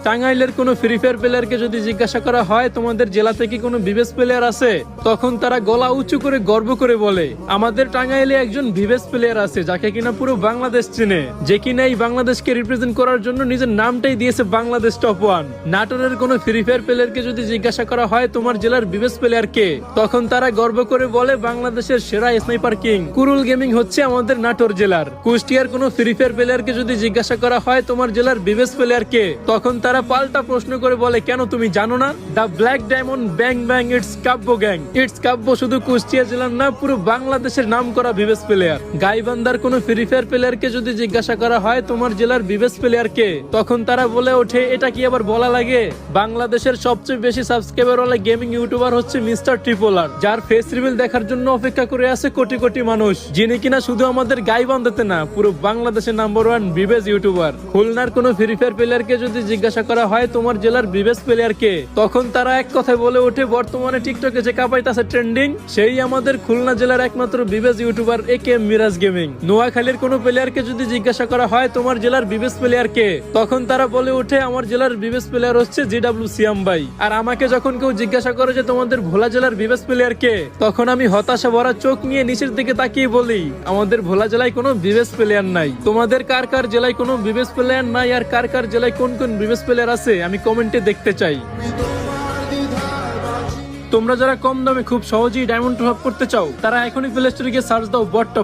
টাঙ্গাইলের কোনো free fire প্লেয়ারকে যদি জিজ্ঞাসা করা হয় তোমাদের জেলাতে কি কোনো বিবেস প্লেয়ার আছে, তখন তারা গলা উঁচু করে গর্ব করে বলে আমাদের টাঙ্গাইলে একজন বিবেস প্লেয়ার আছে যাকে কিনা পুরো বাংলাদেশ চিনে, যে কিনা এই বাংলাদেশকে রিপ্রেজেন্ট করার জন্য নিজের নামটাই দিয়েছে বাংলাদেশ টপ 1। নাটোরের কোনো ফ্রি ফায়ার প্লেয়ারকে যদি জিজ্ঞাসা করা হয় তোমার জেলার বিবেস প্লেয়ার কে, তখন তারা গর্ব করে বলে বাংলাদেশের সেরা স্নাইপার কিং কুরুল গেমিং হচ্ছে আমাদের নাটোর জেলার। কুষ্টিয়ার কোনো ফ্রি ফায়ার প্লেয়ারকে যদি জিজ্ঞাসা করা হয় তোমার জেলার বিবেস প্লেয়ার কে, তখন তারা পাল্টা প্রশ্ন করে বলে কেন তুমি জানো না, the black diamond bang bang it's Kabbo gang. It's Kabbo শুধু কুষ্টিয়া জেলার না, পুরো বাংলাদেশের নাম করা বিবেস প্লেয়ার। গাইবান্ধার কোনো ফ্রি ফায়ার প্লেয়ারকে যদি জিজ্ঞাসা করা হয় তোমার জেলার বিবেস প্লেয়ার কে, তখন তারা বলে ওঠে এটা কি আবার বলা লাগে, বাংলাদেশের সবচেয়ে বেশি সাবস্ক্রাইবার ওয়ালা গেমিং ইউটিউবার হচ্ছে মিস্টার ট্রিপলার, যার ফেস রিভিল দেখার জন্য অপেক্ষা করে আছে কোটি কোটি মানুষ, যিনি কিনা শুধু আমাদের গাইবান্ধাতে না পুরো বাংলাদেশের নাম্বার 1 বিবেস ইউটিউবার। খুলনার কোনো ফ্রি ফায়ার প্লেয়ারকে যদি জিজ্ঞাসা করা হয় তোমার জেলার বিবেস প্লেয়ার কে, তখন তারা এক কথায় বলে ওঠে বর্তমানে টিকটকে যে কাপাইতাছে ট্রেন্ডিং সেই আমাদের খুলনা জেলার একমাত্র বিবেস ইউটিউবার একে মিরাজ গেমিং। নোয়াখালীর কোনো প্লেয়ারকে যদি জিজ্ঞাসা করা হয় তোমার জেলার বিবেস প্লেয়ার কে, তখন তারা বলে ওঠে আমার জেলার বিবেস প্লেয়ার হচ্ছে জিডব্লিউ সিয়াম ভাই। আর আমাকে যখন কেউ জিজ্ঞাসা করে যে তোমাদের ভোলা জেলার বিবেস প্লেয়ার কে, তখন আমি হতাশা ভরা চোখ নিয়ে নিচের দিকে তাকিয়ে বলি আমাদের ভোলা জেলায় কোনো বিবেস প্লেয়ার নাই। তোমাদের কার কার জেলায় কোনো বিবেস প্লেয়ার নাই আর কার কার জেলায় কোন কোন বিবেস প্লেয়ার আছে আমি কমেন্টে দেখতে চাই। তোমরা যারা কম দামে খুব সহজেই ডায়মন্ড টপ করতে চাও তারা এখনই প্লে স্টোরে গিয়ে সার্চ দাও বট টপ।